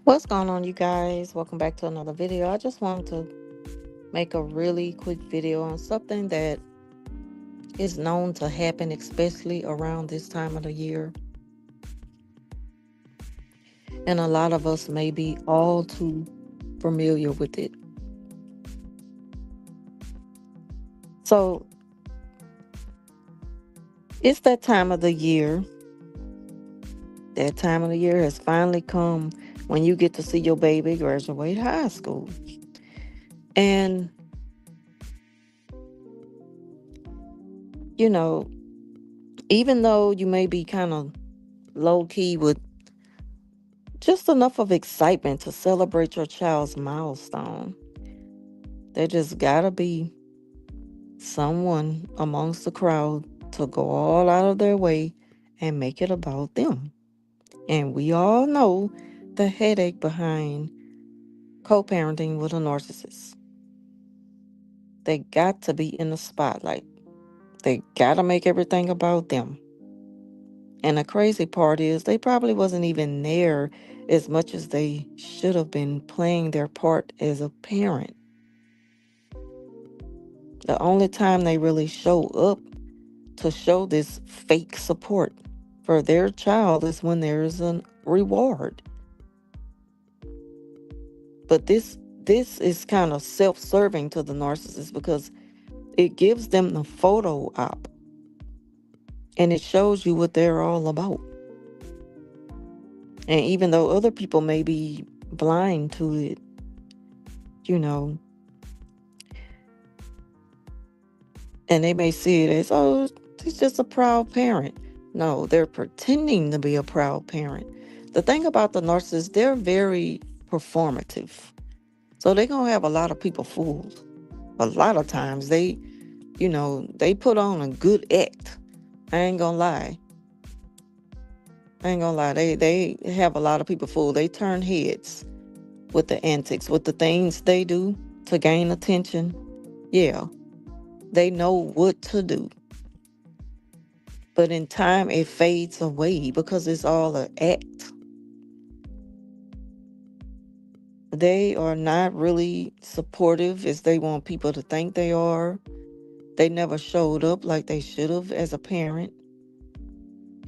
What's going on, you guys? Welcome back to another video. I just wanted to make a really quick video on something that is known to happen, especially around this time of the year. And a lot of us may be all too familiar with it. So, it's that time of the year. That time of the year has finally come when you get to see your baby graduate high school. And, you know, even though you may be kind of low key with just enough of excitement to celebrate your child's milestone, there just gotta be someone amongst the crowd to go all out of their way and make it about them. And we all know the headache behind co parenting with a narcissist. They got to be in the spotlight, they gotta make everything about them. And the crazy part is, they probably wasn't even there as much as they should have been playing their part as a parent. The only time they really show up to show this fake support for their child is when there is a reward. But this is kind of self-serving to the narcissist because it gives them the photo op and it shows you what they're all about. And even though other people may be blind to it, you know, and they may see it as, oh, he's just a proud parent. No, they're pretending to be a proud parent. The thing about the narcissists, they're very performative. So they're going to have a lot of people fooled. A lot of times they put on a good act. I ain't going to lie. I ain't going to lie. They have a lot of people fooled. They turn heads with the antics, with the things they do to gain attention. Yeah, they know what to do. But in time, it fades away because it's all an act. They are not really supportive as they want people to think they are. They never showed up like they should have as a parent.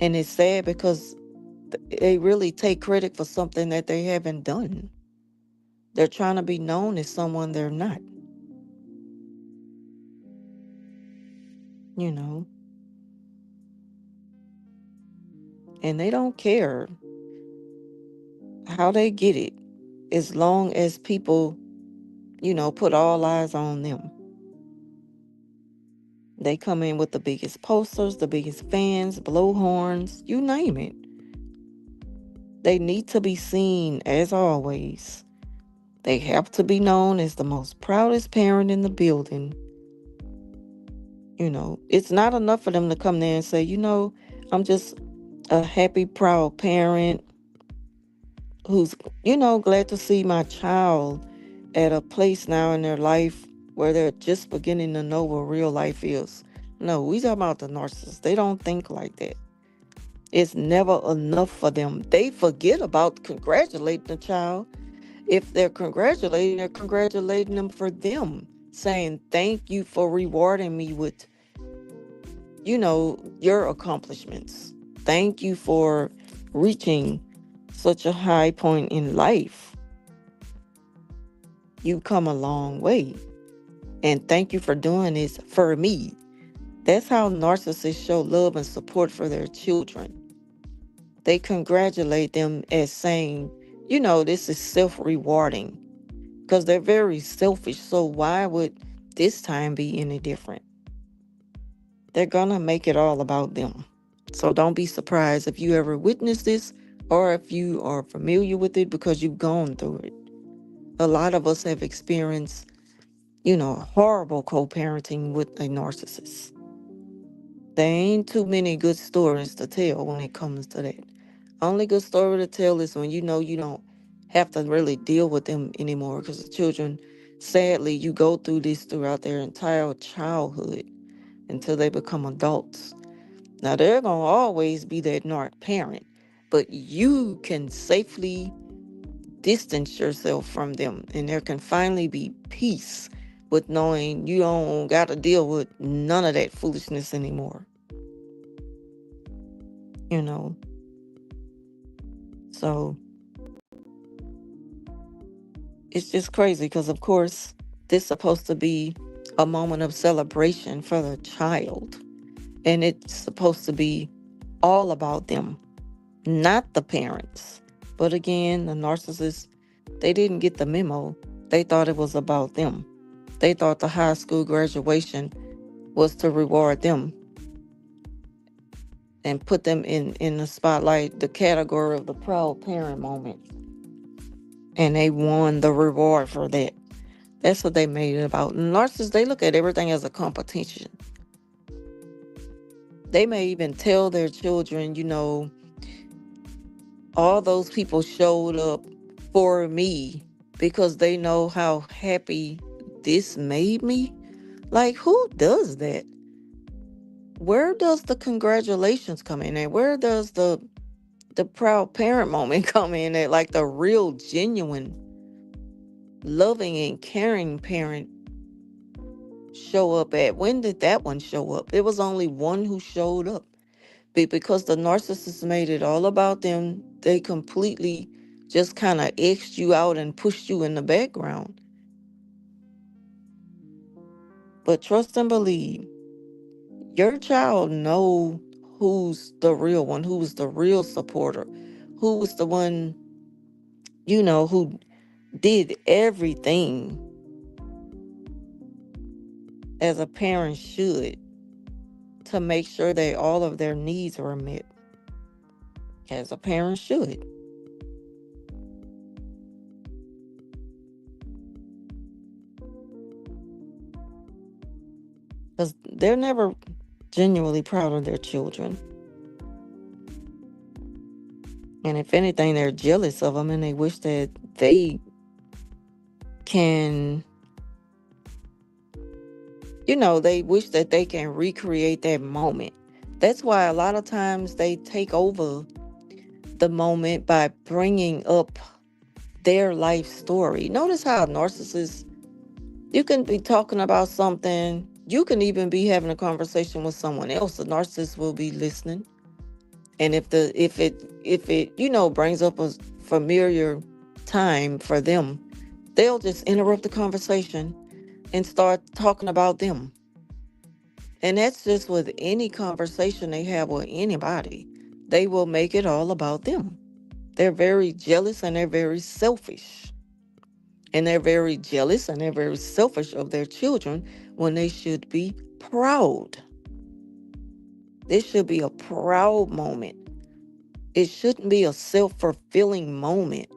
And it's sad because they really take credit for something that they haven't done. They're trying to be known as someone they're not, you know, and they don't care how they get it as long as people, put all eyes on them. They come in with the biggest posters, the biggest fans, blow horns, you name it. They need to be seen as always. They have to be known as the most proudest parent in the building. It's not enough for them to come there and say, I'm just a happy, proud parent who's, glad to see my child at a place now in their life where they're just beginning to know what real life is. No, we talking about the narcissists. They don't think like that. It's never enough for them. They forget about congratulating the child. If they're congratulating them for them, saying, thank you for rewarding me with, your accomplishments. Thank you for reaching such a high point in life. You come a long way. And thank you for doing this for me. That's how narcissists show love and support for their children. They congratulate them as saying, this is self-rewarding because they're very selfish. So why would this time be any different? They're going to make it all about them. So don't be surprised if you ever witness this or if you are familiar with it because you've gone through it. A lot of us have experienced, horrible co-parenting with a narcissist. There ain't too many good stories to tell when it comes to that. Only good story to tell is when you don't have to really deal with them anymore because the children, sadly, you go through this throughout their entire childhood until they become adults. Now, they're going to always be that narc parent, but you can safely distance yourself from them, and there can finally be peace with knowing you don't got to deal with none of that foolishness anymore. You know, so it's just crazy because, of course, this supposed to be a moment of celebration for the child, and it's supposed to be all about them, not the parents. But again, the narcissists, they didn't get the memo. They thought it was about them. They thought the high school graduation was to reward them and put them in the spotlight, the category of the proud parent moment. And they won the reward for that. That's what they made it about. Narcissists, they look at everything as a competition. They may even tell their children, all those people showed up for me because they know how happy this made me. Like, who does that? Where does the congratulations come in at? Where does the proud parent moment come in at? Like the real, genuine, loving and caring parent show up at? When did that one show up? It was only one who showed up. Because the narcissist made it all about them, they completely just kind of X'd you out and pushed you in the background. But trust and believe, your child know who's the real one, who's the real supporter, who was the one, who did everything as a parent should to make sure that all of their needs are met, as a parent should. Because they're never genuinely proud of their children. And if anything, they're jealous of them and they wish that they can, they wish that they can recreate that moment. That's why a lot of times they take over the moment by bringing up their life story. Notice how narcissists, you can be talking about something, you can even be having a conversation with someone else. The narcissist will be listening. And if it brings up a familiar time for them, they'll just interrupt the conversation and start talking about them. And that's just with any conversation they have with anybody. They will make it all about them. They're very jealous and they're very selfish. And they're very jealous and they're very selfish of their children when they should be proud. This should be a proud moment. It shouldn't be a self-fulfilling moment,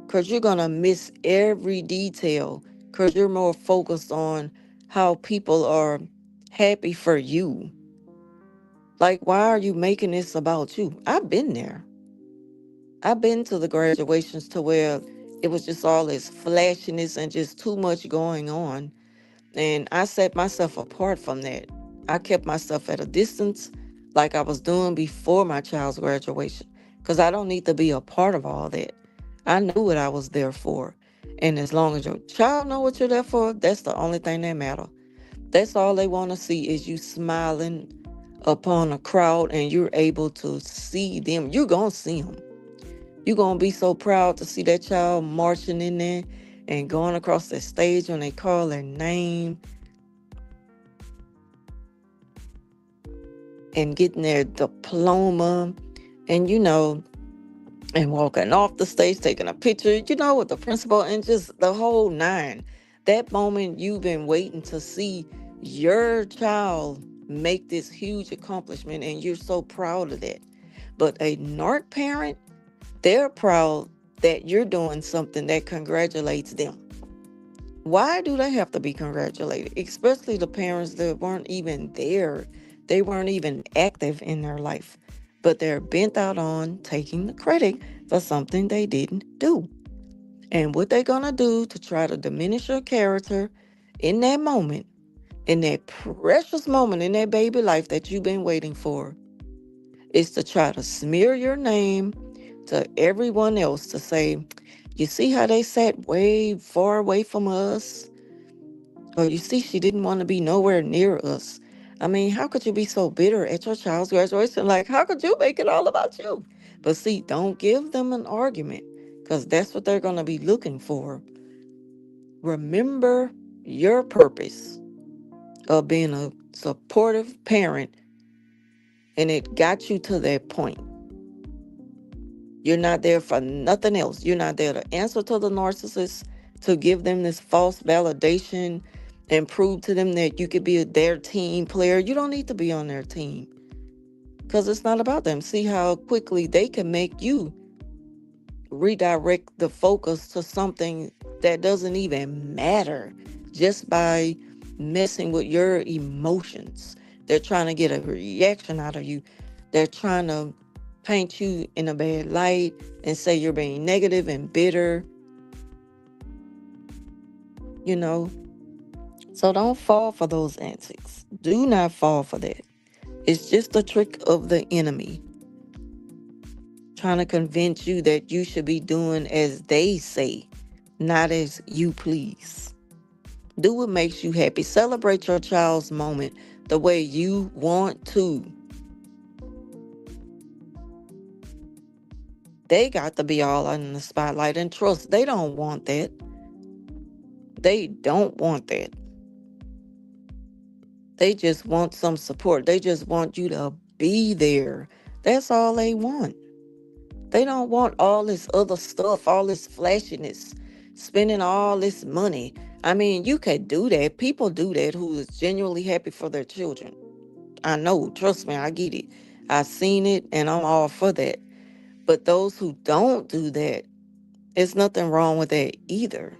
because you're going to miss every detail because you're more focused on how people are happy for you. Like, why are you making this about you? I've been there. I've been to the graduations to where it was just all this flashiness and just too much going on. And I set myself apart from that. I kept myself at a distance like I was doing before my child's graduation, because I don't need to be a part of all that. I knew what I was there for. And as long as your child know what you're there for, that's the only thing that matters. That's all they want to see is you smiling upon a crowd and you're able to see them. You're going to see them. You're going to be so proud to see that child marching in there and going across the stage when they call their name and getting their diploma and, and walking off the stage, taking a picture, with the principal and just the whole nine. That moment you've been waiting to see your child make this huge accomplishment and you're so proud of that. But a narc parent, they're proud that you're doing something that congratulates them. Why do they have to be congratulated? Especially the parents that weren't even there. They weren't even active in their life. But they're bent out on taking the credit for something they didn't do. And what they're going to do to try to diminish your character in that moment, in that precious moment in that baby life that you've been waiting for, is to try to smear your name, to everyone else to say, you see how they sat way far away from us? Or you see, she didn't want to be nowhere near us. I mean, how could you be so bitter at your child's graduation? Like, how could you make it all about you? But see, don't give them an argument because that's what they're going to be looking for. Remember your purpose of being a supportive parent, and it got you to that point. You're not there for nothing else. You're not there to answer to the narcissist, to give them this false validation and prove to them that you could be their team player. You don't need to be on their team because it's not about them. See how quickly they can make you redirect the focus to something that doesn't even matter just by messing with your emotions. They're trying to get a reaction out of you. They're trying to paint you in a bad light and say you're being negative and bitter, you know. So don't fall for those antics. Do not fall for that. It's just a trick of the enemy trying to convince you that you should be doing as they say, not as you please. Do what makes you happy. Celebrate your child's moment the way you want to. They got to be all in the spotlight, and trust, they don't want that. They don't want that. They just want some support. They just want you to be there. That's all they want. They don't want all this other stuff, all this flashiness, spending all this money. I mean, you can do that. People do that who is genuinely happy for their children. I know, trust me, I get it. I've seen it and I'm all for that. But those who don't do that, there's nothing wrong with that either.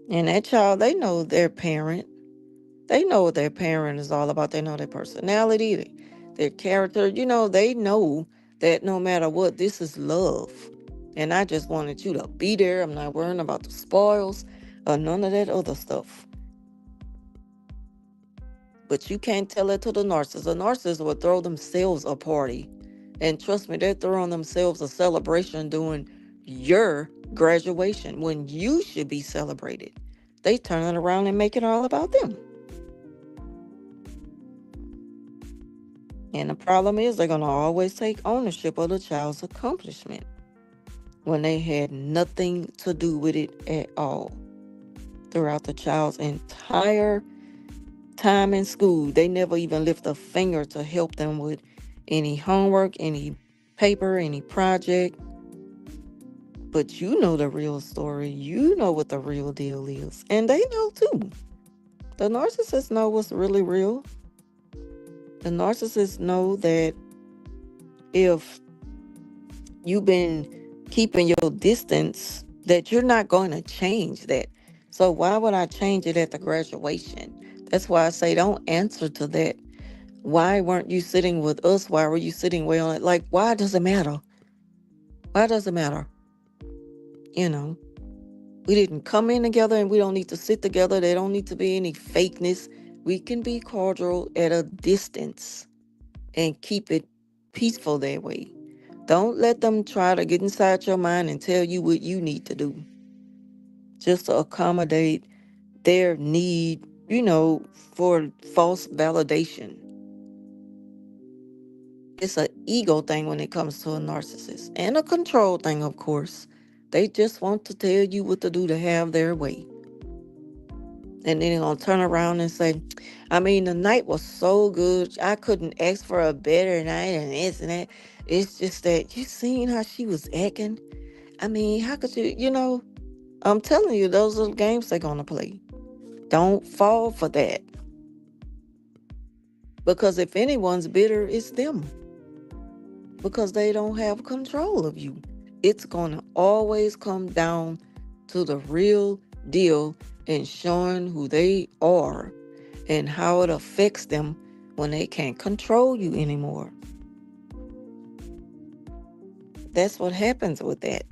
And that child, they know their parent. They know what their parent is all about. They know their personality, their character. You know, they know that no matter what, this is love. And I just wanted you to be there. I'm not worrying about the spoils or none of that other stuff. But you can't tell it to the narcissist. The narcissist will throw themselves a party. And trust me, they're throwing themselves a celebration during your graduation when you should be celebrated. They turn it around and make it all about them. And the problem is they're going to always take ownership of the child's accomplishment when they had nothing to do with it at all. Throughout the child's entire time in school, they never even lift a finger to help them with any homework, any paper, any project. But you know the real story. You know what the real deal is. And they know too. The narcissists know what's really real. The narcissists know that if you've been keeping your distance, that you're not going to change that. So why would I change it at the graduation? That's why I say don't answer to that. Why weren't you sitting with us? Why were you sitting way on it? Like, why does it matter? Why does it matter? You know, we didn't come in together and we don't need to sit together. There don't need to be any fakeness. We can be cordial at a distance and keep it peaceful that way. Don't let them try to get inside your mind and tell you what you need to do just to accommodate their need, for false validation. It's an ego thing when it comes to a narcissist and a control thing, of course. They just want to tell you what to do to have their way. And then they're going to turn around and say, I mean, the night was so good. I couldn't ask for a better night and this and that. It's just that you seen how she was acting. I mean, how could you. I'm telling you, those are the games they're going to play. Don't fall for that. Because if anyone's bitter, it's them. Because they don't have control of you. It's going to always come down to the real deal and showing who they are and how it affects them when they can't control you anymore. That's what happens with that.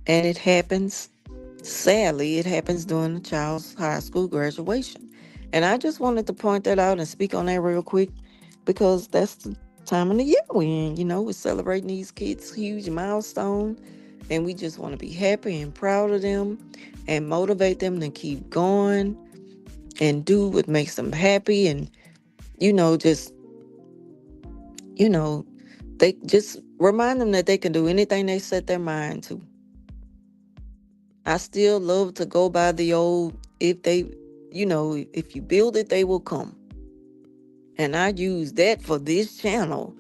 And it happens, sadly, it happens during the child's high school graduation. And I just wanted to point that out and speak on that real quick because that's time of the year we in. We're celebrating these kids' huge milestone, and we just want to be happy and proud of them and motivate them to keep going and do what makes them happy. And, just, you know, they just remind them that they can do anything they set their mind to. I still love to go by the old, if you build it, they will come. And I use that for this channel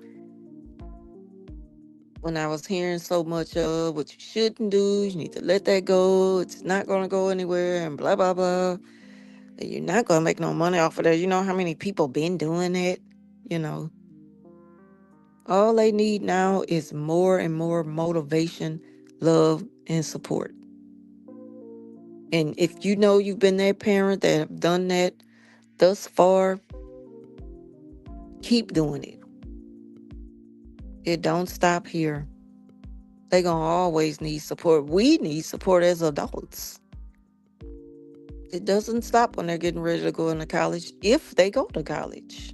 when I was hearing so much of what you shouldn't do. You need to let that go. It's not going to go anywhere and blah, blah, blah. And you're not going to make no money off of that. You know how many people been doing that? You know, all they need now is more and more motivation, love, and support. And if you know you've been that parent that have done that thus far, keep doing it. It don't stop here. They gonna always need support. We need support as adults. It doesn't stop when they're getting ready to go into college, if they go to college.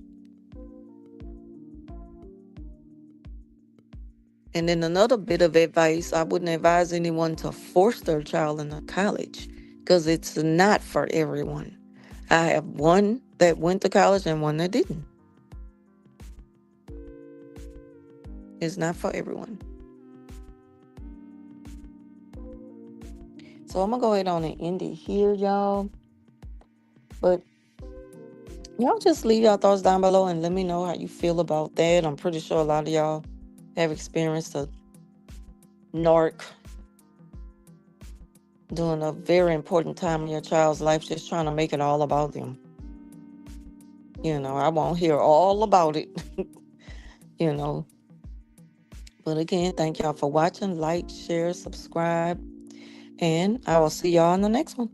And then another bit of advice, I wouldn't advise anyone to force their child into college, because it's not for everyone. I have one that went to college and one that didn't. It's not for everyone. So I'm gonna go ahead on and end it here, y'all. But y'all just leave your thoughts down below and let me know how you feel about that. I'm pretty sure a lot of y'all have experienced a narc during a very important time in your child's life, just trying to make it all about them. I won't hear all about it, you know. But again, thank y'all for watching. Like, share, subscribe, and I will see y'all in the next one.